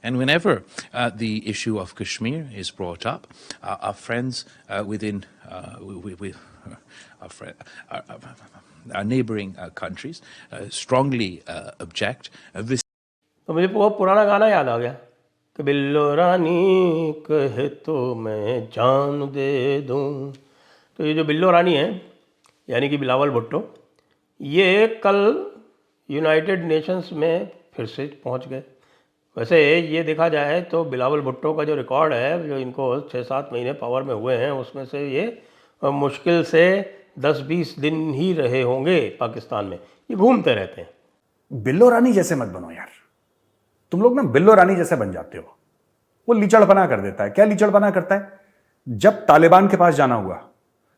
And whenever the issue of Kashmir is brought up, our friends within our neighboring countries strongly object. तो मुझे वो पुराना गाना याद आ गया कि बिल्लो रानी कहे तो मैं जान दे दूं। तो ये जो बिल्लो रानी है यानी कि बिलावल भुट्टो, ये कल यूनाइटेड नेशंस में फिर से पहुंच गए। वैसे ये देखा जाए तो बिलावल भुट्टो का जो रिकॉर्ड है, जो इनको 6-7 महीने पावर में हुए हैं, उसमें से ये मुश्किल से 10-20 दिन ही रहे होंगे पाकिस्तान में। ये घूमते रहते हैं। बिल्लो रानी जैसे मत बनो यार, तुम लोग ना बिल्लो रानी जैसे बन जाते हो। वो लीचड़पना कर देता है। क्या लीचड़पना करता है? जब तालिबान के पास जाना हुआ,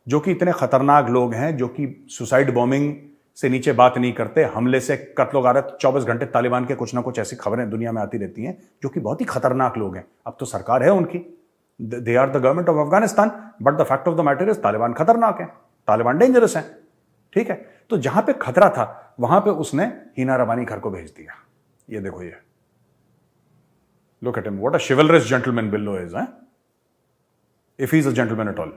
जो कि इतने खतरनाक लोग हैं, जो कि सुसाइड बॉम्बिंग से नीचे बात नहीं करते, हमले से कत्लो गारत 24 घंटे तालिबान के कुछ ना कुछ ऐसी खबरें दुनिया में आती रहती हैं जो कि बहुत ही खतरनाक लोग हैं। अब तो सरकार है उनकी, they are the government of Afghanistan, but the fact of the matter is Taliban खतरनाक है, तालिबान डेंजरस है। ठीक है, तो जहां पे खतरा था वहां पे उसने हिना रबानी घर को भेज दिया। ये देखो, ये look at him, what a chivalrous gentleman Billo is, if he is a gentleman at all.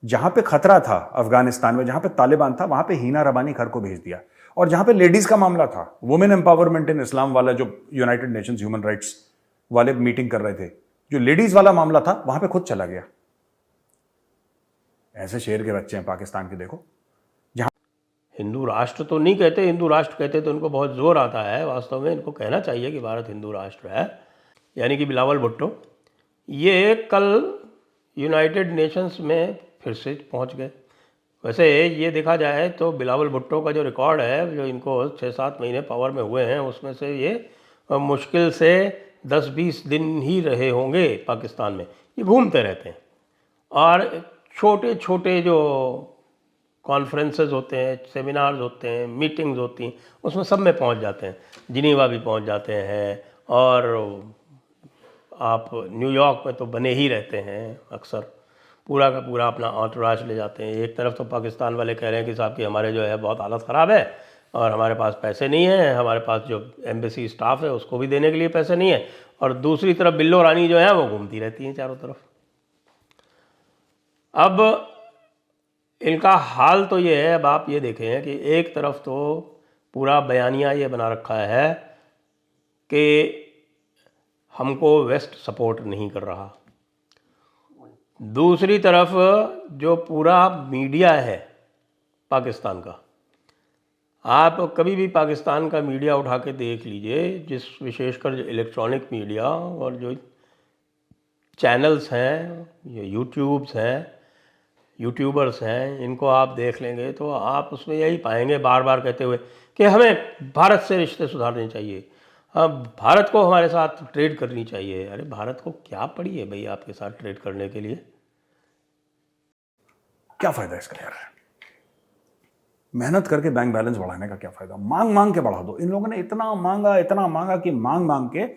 जहां पे खतरा था अफगानिस्तान में, जहां पे तालिबान था, वहां पे हिना रबानी घर को भेज दिया। और जहां पे लेडीज का मामला था, वुमेन एम्पावरमेंट इन इस्लाम वाला, जो यूनाइटेड नेशंस ह्यूमन राइट्स वाले मीटिंग कर रहे थे, जो लेडीज वाला मामला था, वहां पे खुद चला गया। ऐसे शेर के बच्चे हैं पाकिस्तान के। देखो, जहां हिंदू राष्ट्र तो नहीं कहते, हिंदू राष्ट्र कहते तो इनको बहुत जोर आता है। वास्तव में इनको कहना चाहिए कि भारत हिंदू राष्ट्र है। यानी कि बिलावल भुट्टो, ये कल यूनाइटेड नेशंस में फिर से पहुंच गए। वैसे ये देखा जाए तो बिलावल भुट्टो का जो रिकॉर्ड है, जो इनको 6-7 महीने पावर में हुए हैं, उसमें से ये मुश्किल से 10-20 दिन ही रहे होंगे पाकिस्तान में। ये घूमते रहते हैं और छोटे छोटे जो कॉन्फ्रेंसेस होते हैं, सेमिनार्स होते हैं, मीटिंग्स होती हैं, उसमें सब में पहुंच जाते हैं। जिनीवा भी पहुंच जाते हैं और आप न्यूयॉर्क में तो बने ही रहते हैं अक्सर। पूरा का पूरा अपना आंतराज ले जाते हैं। एक तरफ तो पाकिस्तान वाले कह रहे हैं कि साहब कि हमारे जो है बहुत हालत ख़राब है और हमारे पास पैसे नहीं है, हमारे पास जो एम्बेसी स्टाफ है उसको भी देने के लिए पैसे नहीं है, और दूसरी तरफ बिल्लो रानी जो है वो घूमती रहती हैं चारों तरफ। अब इनका हाल तो ये है, अब आप ये देखें कि एक तरफ तो पूरा बयानिया ये बना रखा है कि हमको वेस्ट सपोर्ट नहीं कर रहा, दूसरी तरफ जो पूरा मीडिया है पाकिस्तान का, आप कभी भी पाकिस्तान का मीडिया उठा के देख लीजिए, जिस विशेषकर जो इलेक्ट्रॉनिक मीडिया और जो चैनल्स हैं, ये यूट्यूबर्स हैं, इनको आप देख लेंगे तो आप उसमें यही पाएंगे बार बार कहते हुए कि हमें भारत से रिश्ते सुधारने चाहिए, अब भारत को हमारे साथ ट्रेड करनी चाहिए। अरे भारत को क्या पड़ी है भाई आपके साथ ट्रेड करने के लिए? क्या फायदा इसका यार? मेहनत करके बैंक बैलेंस बढ़ाने का क्या फायदा? मांग मांग के बढ़ा दो। इन लोगों ने इतना मांगा कि मांग मांग के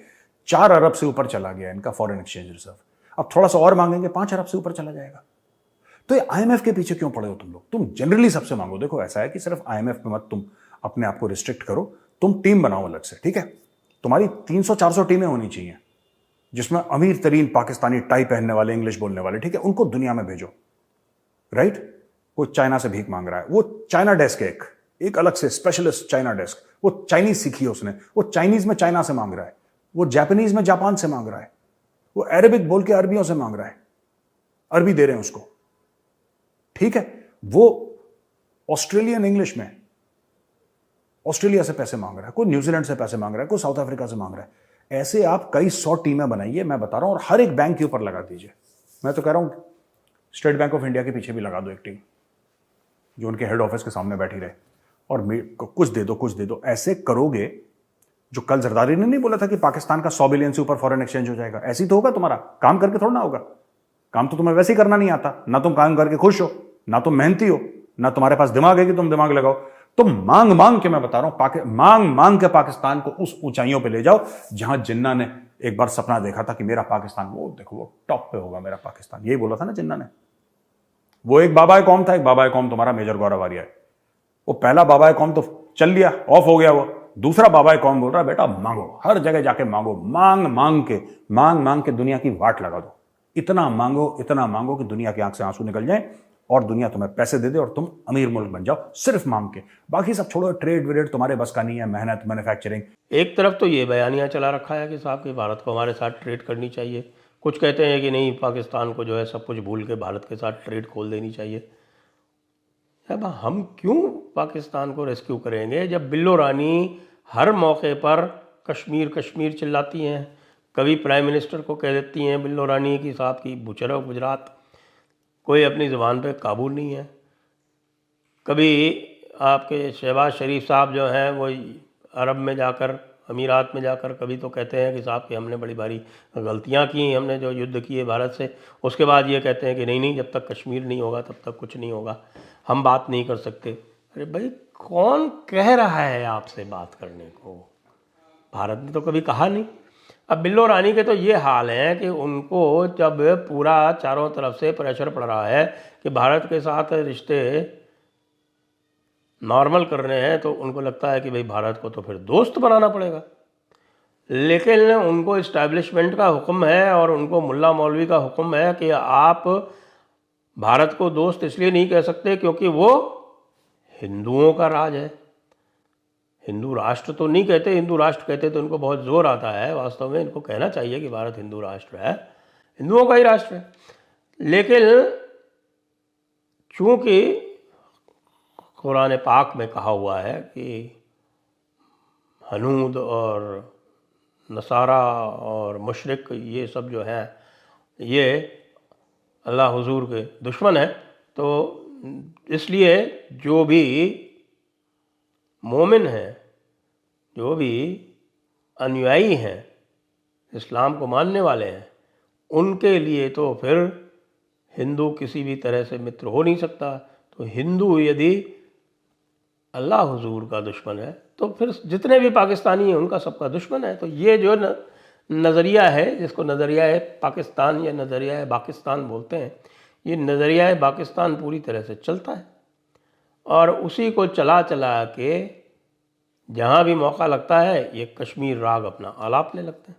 4 अरब से ऊपर चला गया इनका फॉरेन एक्सचेंज रिजर्व। अब थोड़ा सा और मांगेंगे, 5 अरब से ऊपर चला जाएगा। तो ये IMF के पीछे क्यों पड़े हो तुम लोग? तुम जनरली सबसे मांगो। देखो, ऐसा है कि सिर्फ IMF पे मत तुम अपने आप को रिस्ट्रिक्ट करो, तुम टीम बनाओ अलग से। ठीक है, तुम्हारी 300-400 टीमें होनी चाहिए, जिसमें अमीर तरीन पाकिस्तानी टाई पहनने वाले, इंग्लिश बोलने वाले, ठीक है, उनको दुनिया में भेजो। राइट? कोई चाइना से भीख मांग रहा है, वो चाइना डेस्क है, एक अलग से स्पेशलिस्ट चाइना डेस्क, वो चाइनीज सीखी है उसने, वो चाइनीज में चाइना से मांग रहा है, वो जापानीज में जापान से मांग रहा है, वो अरेबिक बोल के अरबियों से मांग रहा है, अरबी दे रहे हैं उसको। ठीक है, वो ऑस्ट्रेलियन इंग्लिश में ऑस्ट्रेलिया से पैसे मांग रहा है, कोई न्यूजीलैंड से पैसे मांग रहा है, कोई साउथ अफ्रीका से मांग रहा है। ऐसे आप कई 100 टीमें बनाइए, मैं बता रहा हूं, और हर एक बैंक के ऊपर लगा दीजिए। मैं तो कह रहा हूं स्टेट बैंक ऑफ इंडिया के पीछे भी लगा दो एक टीम, जो उनके हेड ऑफिस के सामने बैठी रहे, और कुछ दे दो। ऐसे करोगे, जो कल जरदारी ने नहीं बोला था कि पाकिस्तान का 100 बिलियन से ऊपर फॉरेन एक्सचेंज हो जाएगा, ऐसे ही तो होगा तुम्हारा। काम करके थोड़ा ना होगा, काम तो तुम्हें वैसे ही करना नहीं आता। ना तुम काम करके खुश हो, ना तुम मेहनती हो, ना तुम्हारे पास दिमाग है कि तुम दिमाग लगाओ। तुम मांग मांग के, मैं बता रहा हूं, मांग मांग के पाकिस्तान को उस ऊंचाइयों पे ले जाओ जहां जिन्ना ने एक बार सपना देखा था कि मेरा पाकिस्तान, वो देखो वो टॉप पे होगा मेरा पाकिस्तान। यही बोला था ना जिन्ना ने। वो एक बाबा कौम था, एक बाबा कौम तुम्हारा मेजर गौरव आर्या है। वो पहला बाबा कौम तो चल लिया, ऑफ हो गया, वो दूसरा बाबा कौन बोल रहा है, बेटा मांगो, हर जगह जाके मांगो, मांग मांग के दुनिया की वाट लगा दो। इतना मांगो कि दुनिया की आंख से आंसू निकल जाए और दुनिया तुम्हें पैसे दे दे और तुम अमीर मुल्क बन जाओ, सिर्फ मांग के। बाकी सब छोड़ो, ट्रेड व्रेड तुम्हारे बस का नहीं है, मेहनत, मैन्युफैक्चरिंग। एक तरफ तो ये बयानिया चला रखा है कि साहब कि भारत को हमारे साथ ट्रेड करनी चाहिए, कुछ कहते हैं कि नहीं, पाकिस्तान को जो है सब कुछ भूल के भारत के साथ ट्रेड खोल देनी चाहिए। अब हम क्यों पाकिस्तान को रेस्क्यू करेंगे जब बिल्लो रानी हर मौके पर कश्मीर कश्मीर चिल्लाती हैं। कभी प्राइम मिनिस्टर को कह देती हैं बिल्लो रानी कि साहब की बुचरो गुजरात, कोई अपनी ज़ुबान पे काबू नहीं है। कभी आपके शहबाज शरीफ साहब जो हैं वो अरब में जाकर, अमीरात में जाकर कभी तो कहते हैं कि साहब कि हमने बड़ी भारी गलतियां की, हमने जो युद्ध किए भारत से। उसके बाद ये कहते हैं कि नहीं, जब तक कश्मीर नहीं होगा तब तक कुछ नहीं होगा, हम बात नहीं कर सकते। अरे भाई, कौन कह रहा है आपसे बात करने को? भारत ने तो कभी कहा नहीं। अब बिल्लो रानी के तो ये हाल है कि उनको जब पूरा चारों तरफ से प्रेशर पड़ रहा है कि भारत के साथ रिश्ते नॉर्मल करने हैं, तो उनको लगता है कि भाई भारत को तो फिर दोस्त बनाना पड़ेगा। लेकिन उनको इस्टेब्लिशमेंट का हुक्म है और उनको मुल्ला मौलवी का हुक्म है कि आप भारत को दोस्त इसलिए नहीं कह सकते क्योंकि वो हिंदुओं का राज है। हिंदू राष्ट्र तो नहीं कहते, हिंदू राष्ट्र कहते तो उनको बहुत जोर आता है। वास्तव में इनको कहना चाहिए कि भारत हिंदू राष्ट्र है, हिंदुओं का ही राष्ट्र है। लेकिन चूंकि कुरान पाक में कहा हुआ है कि हनूद और नसारा और मुशरिक ये सब जो है ये अल्लाह हुजूर के दुश्मन है, तो इसलिए जो भी मोमिन हैं, जो भी अनुयायी हैं, इस्लाम को मानने वाले हैं, उनके लिए तो फिर हिंदू किसी भी तरह से मित्र हो नहीं सकता। तो हिंदू यदि अल्लाह हुजूर का दुश्मन है तो फिर जितने भी पाकिस्तानी हैं उनका सबका दुश्मन है। तो ये जो नज़रिया है, जिसको नज़रिया है पाकिस्तान या नज़रिया है पाकिस्तान बोलते हैं, ये नज़रिया है पाकिस्तान पूरी तरह से चलता है और उसी को चला चला के जहाँ भी मौका लगता है ये कश्मीर राग अपना आलापने लगते हैं।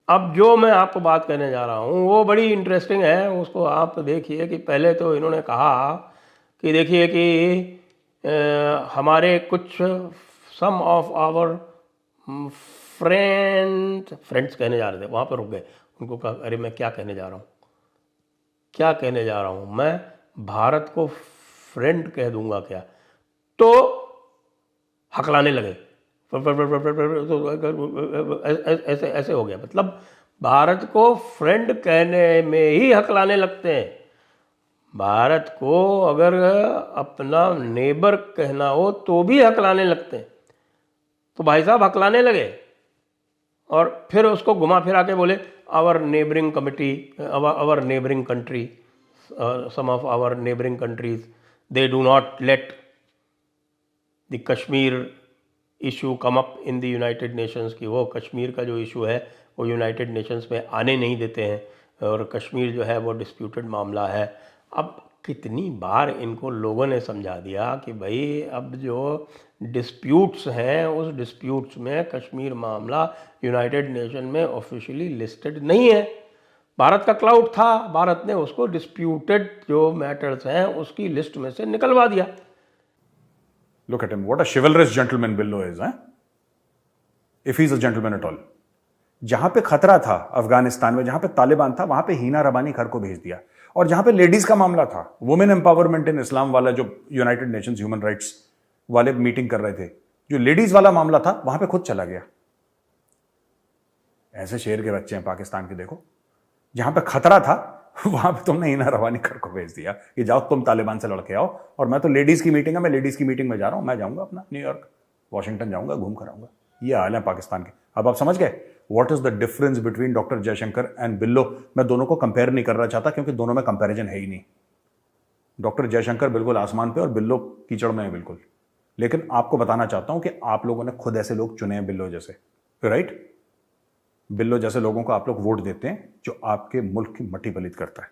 अब जो मैं आपको बात करने जा रहा हूँ वो बड़ी इंटरेस्टिंग है, उसको आप देखिए कि पहले तो इन्होंने कहा कि देखिए कि हमारे कुछ सम ऑफ आवर फ्रेंड्स कहने जा रहे थे, वहाँ पर रुक गए। उनको कहा अरे मैं क्या कहने जा रहा हूँ, मैं भारत को फ्रेंड कह दूंगा क्या? तो हकलाने लगे, ऐसे हो गया। मतलब भारत को फ्रेंड कहने में ही हकलाने लगते हैं। भारत को अगर अपना नेबर कहना हो तो भी हकलाने लगते हैं। तो भाई साहब हकलाने लगे और फिर उसको घुमा फिरा के बोले our neighbouring committee, our neighbouring country, some of our neighbouring countries they do not let the Kashmir issue come up in the United Nations. की वो कश्मीर का जो इशू है वो यूनाइटेड नेशंस में आने नहीं देते हैं और कश्मीर जो है वो डिस्प्यूटेड मामला है। अब कितनी बार इनको लोगों ने समझा दिया कि भाई अब जो डिस्प्यूट्स हैं उस डिस्प्यूट्स में कश्मीर मामला यूनाइटेड नेशन में ऑफिशियली लिस्टेड नहीं है। भारत का क्लाउड था, भारत ने उसको डिस्प्यूटेड जो मैटर्स हैं उसकी लिस्ट में से निकलवा दिया। Look at him, what a chivalrous gentleman Billo is, eh? If he's a gentleman at all. जहां पे खतरा था अफगानिस्तान में, जहां पे तालिबान था, वहां पे हीना रबानी घर को भेज दिया। और जहां पे लेडीज का मामला था, वुमेन एम्पावरमेंट इन इस्लाम वाला जो यूनाइटेड नेशंस ह्यूमन राइट्स वाले मीटिंग कर रहे थे, जो लेडीज वाला मामला था वहां पे खुद चला गया। ऐसे शेर के बच्चे हैं पाकिस्तान के। देखो, जहां पे खतरा था वहां पे तुमने हीना रवानी घर को भेज दिया कि जाओ तुम तालिबान से लड़के आओ, और मैं तो लेडीज की मीटिंग है, मैं लेडीज की मीटिंग में जा रहा हूं, मैं जाऊंगा अपना न्यूयॉर्क, वॉशिंगटन जाऊंगा, घूम कर आऊंगा। ये हाल है पाकिस्तान के। अब आप समझ गए what is the difference between doctor Jaishankar and बिल्लो। मैं दोनों को कंपेयर नहीं करना चाहता क्योंकि दोनों में कंपैरिजन है ही नहीं। डॉक्टर जयशंकर बिल्कुल आसमान पे और बिल्लो कीचड़ में है बिल्कुल। लेकिन आपको बताना चाहता हूं कि आप लोगों ने खुद ऐसे लोग चुने हैं बिल्लो जैसे, राइट? बिल्लो जैसे लोगों को आप लोग वोट देते हैं जो आपके मुल्क की मट्टी पलीत करता है।